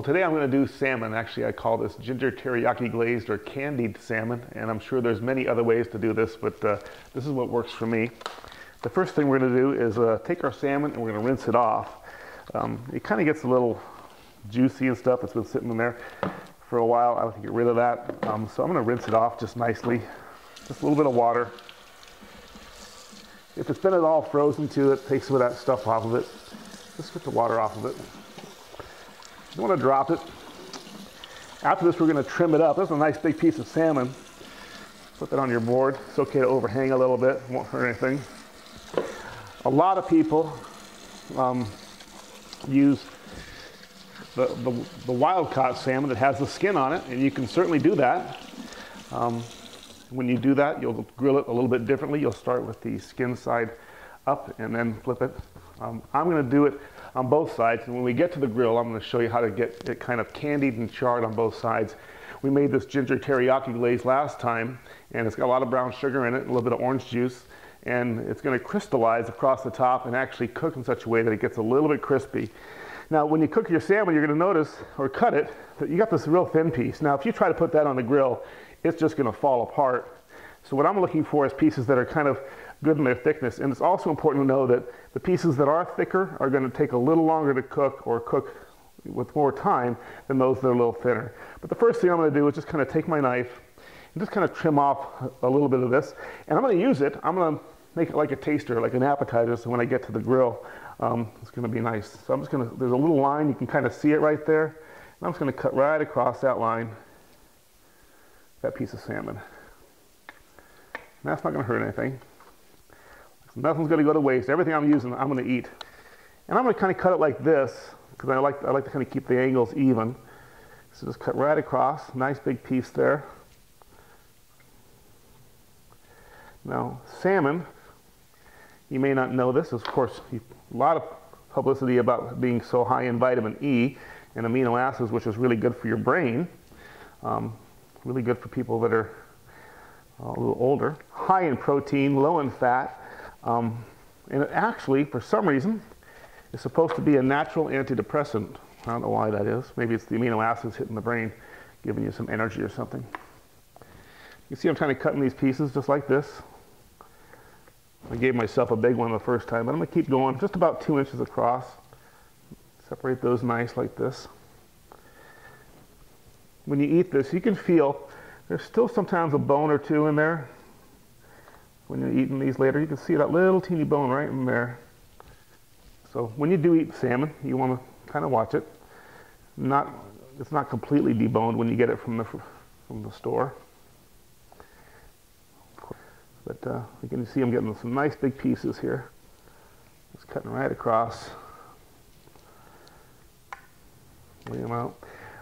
Well, today I'm going to do salmon. Actually, I call this ginger teriyaki glazed or candied salmon, and I'm sure there's many other ways to do this, but this is what works for me. The first thing we're going to do is take our salmon and we're going to rinse it off. It kind of gets a little juicy and stuff. It's been sitting in there for a while. I like to get rid of that. So I'm going to rinse it off just nicely. Just a little bit of water. If it's been at all frozen too, it takes some of that stuff off of it. Just get the water off of it. You don't want to drop it. After this, we're going to trim it up. That's a nice big piece of salmon. Put that on your board. It's okay to overhang a little bit. It won't hurt anything. A lot of people use the wild-caught salmon that has the skin on it, and you can certainly do that. When you do that, you'll grill it a little bit differently. You'll start with the skin side up and then flip it. I'm going to do it on both sides, and when we get to the grill, I'm going to show you how to get it kind of candied and charred on both sides. We made this ginger teriyaki glaze last time, and it's got a lot of brown sugar in it, a little bit of orange juice, and it's going to crystallize across the top and actually cook in such a way that it gets a little bit crispy. Now, when you cook your salmon, you're going to notice, or cut it, that you got this real thin piece. Now, if you try to put that on the grill, it's just going to fall apart. So what I'm looking for is pieces that are kind of good in their thickness. And it's also important to know that the pieces that are thicker are going to take a little longer to cook or cook with more time than those that are a little thinner. But the first thing I'm going to do is just kind of take my knife and just kind of trim off a little bit of this. And I'm going to use it. I'm going to make it like a taster, like an appetizer, so when I get to the grill, it's going to be nice. So I'm just going to, there's a little line, you can kind of see it right there. And I'm just going to cut right across that line, that piece of salmon. And that's not going to hurt anything. So nothing's going to go to waste. Everything I'm using, I'm going to eat. And I'm going to kind of cut it like this, because I like to kind of keep the angles even. So just cut right across, nice big piece there. Now, salmon, you may not know this, of course, a lot of publicity about being so high in vitamin E and amino acids, which is really good for your brain. Really good for people that are a little older. High in protein, low in fat, and it actually, for some reason, is supposed to be a natural antidepressant. I don't know why that is. Maybe it's the amino acids hitting the brain, giving you some energy or something. You see I'm kind of cutting these pieces just like this. I gave myself a big one the first time, but I'm going to keep going just about 2 inches across. Separate those nice like this. When you eat this, you can feel there's still sometimes a bone or two in there. When you're eating these later, you can see that little teeny bone right in there. So when you do eat salmon, you want to kind of watch it. It's not completely deboned when you get it from the store. But you can see I'm getting some nice big pieces here. Just cutting right across. Lay them out.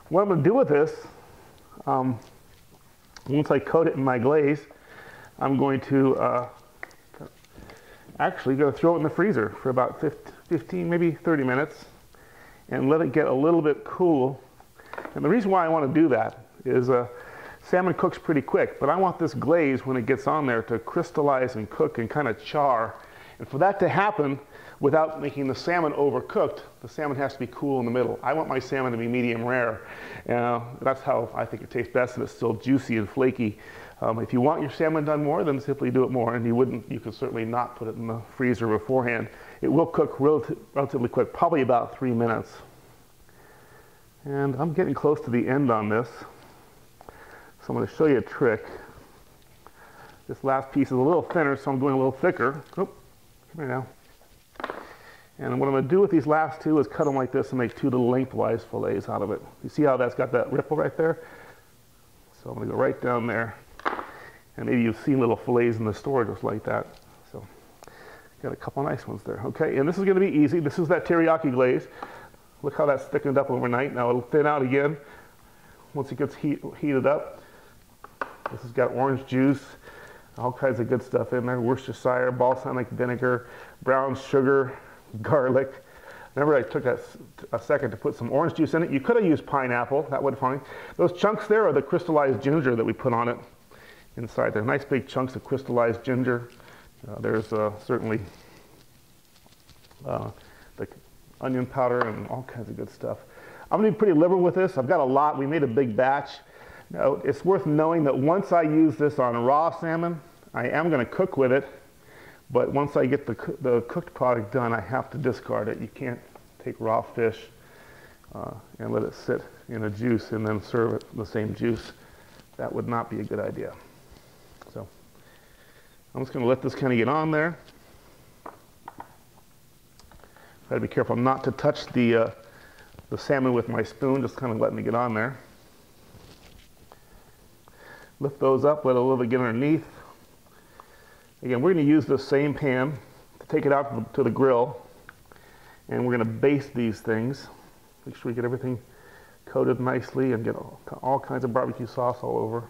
What I'm going to do with this, once I coat it in my glaze, I'm going to actually go throw it in the freezer for about 15, maybe 30 minutes and let it get a little bit cool. And the reason why I want to do that is salmon cooks pretty quick, but I want this glaze when it gets on there to crystallize and cook and kind of char. And for that to happen without making the salmon overcooked, the salmon has to be cool in the middle. I want my salmon to be medium rare. That's how I think it tastes best, and it's still juicy and flaky. If you want your salmon done more, then simply do it more, and you can certainly not put it in the freezer beforehand. It will cook relatively quick, probably about 3 minutes. And I'm getting close to the end on this. So I'm going to show you a trick. This last piece is a little thinner, so I'm going a little thicker. Oh, come here now. And what I'm going to do with these last two is cut them like this and make two little lengthwise fillets out of it. You see how that's got that ripple right there? So I'm going to go right down there. And maybe you've seen little fillets in the store just like that. So got a couple nice ones there. Okay, and this is going to be easy. This is that teriyaki glaze. Look how that's thickened up overnight. Now it'll thin out again once it gets heated up. This has got orange juice, all kinds of good stuff in there. Worcestershire, balsamic vinegar, brown sugar, garlic. Remember, I took a second to put some orange juice in it. You could have used pineapple, that would be fine. Those chunks there are the crystallized ginger that we put on it inside. They're nice big chunks of crystallized ginger. There's certainly the onion powder and all kinds of good stuff. I'm gonna be pretty liberal with this. I've got a lot. We made a big batch. Now, it's worth knowing that once I use this on raw salmon, I am gonna cook with it, but once I get the cooked product done, I have to discard it. You can't take raw fish and let it sit in a juice and then serve it the same juice. That would not be a good idea. So I'm just gonna let this kind of get on there. Try to be careful not to touch the salmon with my spoon, just kind of letting it get on there. Lift those up, let a little bit get underneath. Again, we're going to use the same pan to take it out to the grill, and we're going to baste these things. Make sure we get everything coated nicely and get all kinds of barbecue sauce all over.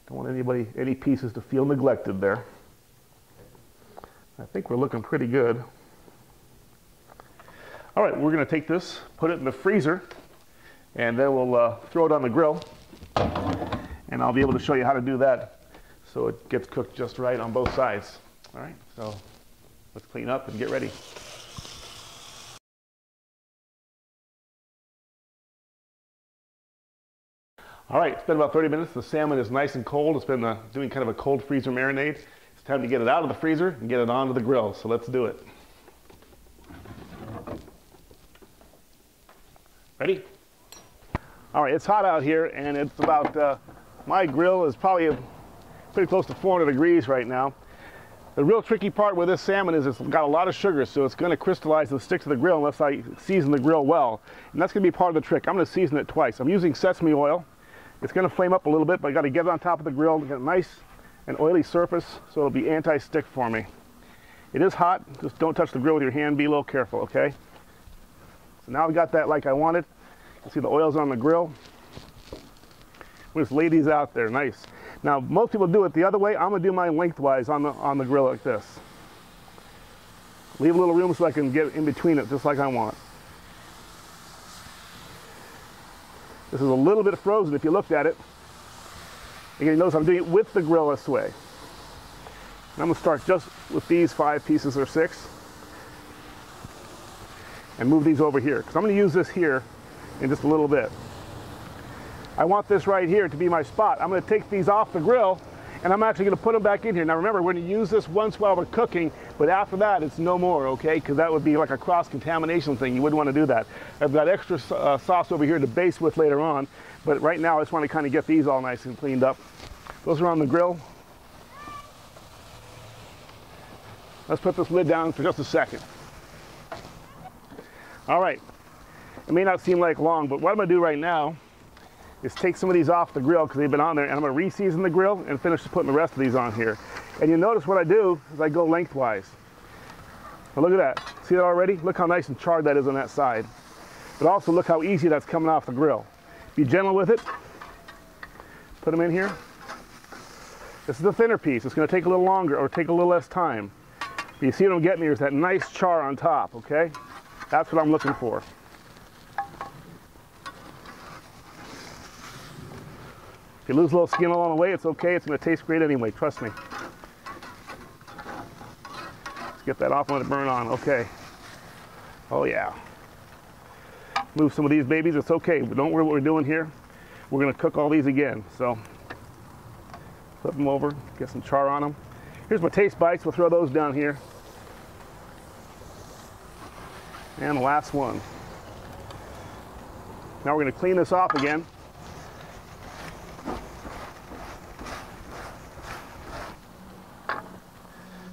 Don't want any pieces to feel neglected there. I think we're looking pretty good. All right, we're going to take this, put it in the freezer, and then we'll throw it on the grill. And I'll be able to show you how to do that so it gets cooked just right on both sides. All right, so let's clean up and get ready. All right, it's been about 30 minutes. The salmon is nice and cold. It's been doing kind of a cold freezer marinade. It's time to get it out of the freezer and get it onto the grill, so let's do it. Ready? All right, it's hot out here, and it's about, my grill is probably pretty close to 400 degrees right now. The real tricky part with this salmon is it's got a lot of sugar, so it's going to crystallize and stick to the grill unless I season the grill well. And that's going to be part of the trick. I'm going to season it twice. I'm using sesame oil. It's going to flame up a little bit, but I got to get it on top of the grill to get a nice and oily surface so it'll be anti-stick for me. It is hot. Just don't touch the grill with your hand. Be a little careful, okay? So now I've got that like I wanted. You see the oil's on the grill. We'll just lay these out there, nice. Now, most people do it the other way. I'm gonna do mine lengthwise on the grill like this. Leave a little room so I can get in between it just like I want. This is a little bit frozen if you looked at it. Again, you notice I'm doing it with the grill this way. And I'm gonna start just with these 5 pieces or 6 and move these over here, because I'm gonna use this here in just a little bit. I want this right here to be my spot. I'm going to take these off the grill, and I'm actually going to put them back in here. Now remember, we're going to use this once while we're cooking, but after that, it's no more, okay? Because that would be like a cross-contamination thing. You wouldn't want to do that. I've got extra sauce over here to base with later on, but right now I just want to kind of get these all nice and cleaned up. Those are on the grill. Let's put this lid down for just a second. All right. It may not seem like long, but what I'm going to do right now is take some of these off the grill because they've been on there, and I'm going to re-season the grill and finish putting the rest of these on here. And you notice what I do is I go lengthwise. Now look at that. See that already? Look how nice and charred that is on that side. But also look how easy that's coming off the grill. Be gentle with it. Put them in here. This is the thinner piece. It's going to take a little longer or take a little less time. But you see what I'm getting here is that nice char on top, okay? That's what I'm looking for. If you lose a little skin along the way, it's okay. It's going to taste great anyway. Trust me. Let's get that off and let it burn on. Okay. Oh, yeah. Move some of these babies. It's okay. But don't worry what we're doing here. We're going to cook all these again. So flip them over. Get some char on them. Here's my taste bites. We'll throw those down here. And the last one. Now we're going to clean this off again.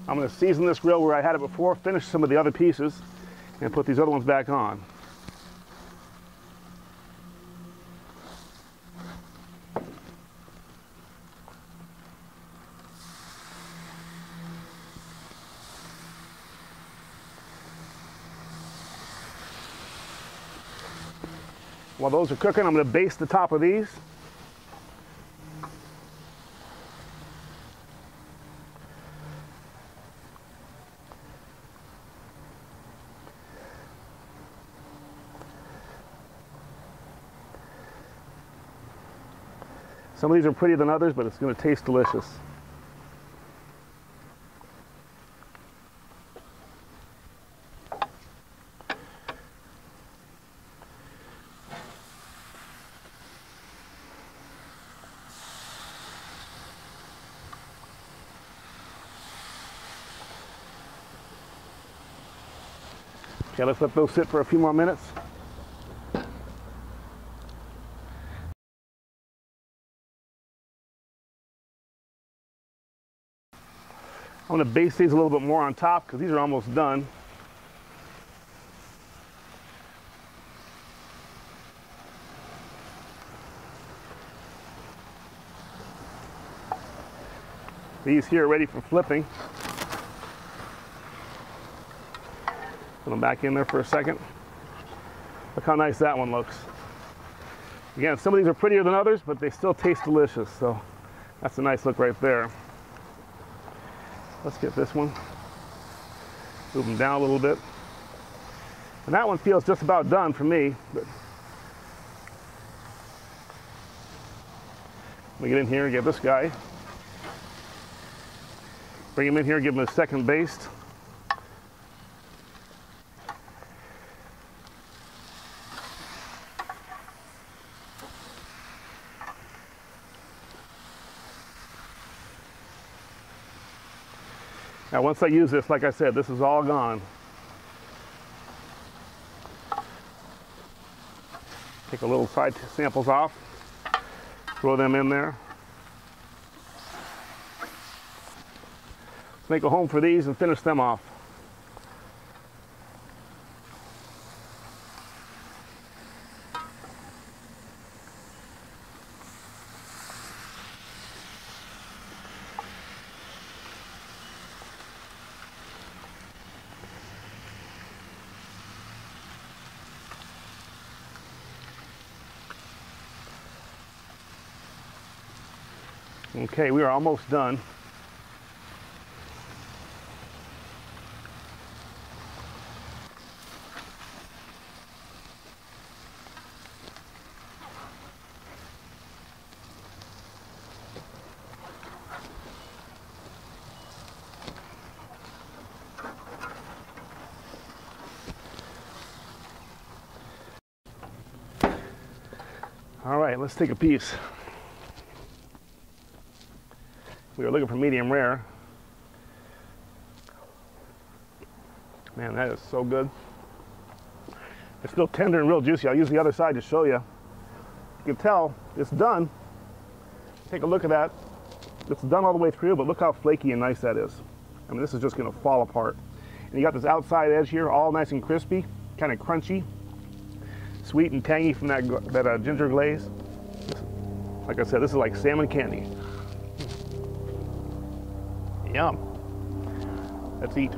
I'm going to season this grill where I had it before, finish some of the other pieces, and put these other ones back on. While those are cooking, I'm going to baste the top of these. Some of these are prettier than others, but it's going to taste delicious. Okay, let's let those sit for a few more minutes. I'm going to baste these a little bit more on top because these are almost done. These here are ready for flipping. Put them back in there for a second. Look how nice that one looks. Again, some of these are prettier than others, but they still taste delicious. So that's a nice look right there. Let's get this one. Move them down a little bit. And that one feels just about done for me. But let me get in here and get this guy. Bring him in here, give him a second baste. Now once I use this, like I said, this is all gone. Take a little side samples off, throw them in there. Let's make a home for these and finish them off. Okay, we are almost done. All right, let's take a piece. We were looking for medium rare. Man, that is so good. It's still tender and real juicy. I'll use the other side to show you. You can tell it's done. Take a look at that. It's done all the way through, but look how flaky and nice that is. I mean, this is just gonna fall apart. And you got this outside edge here, all nice and crispy, kind of crunchy, sweet and tangy from that ginger glaze. Like I said, this is like salmon candy. Yum. Let's eat.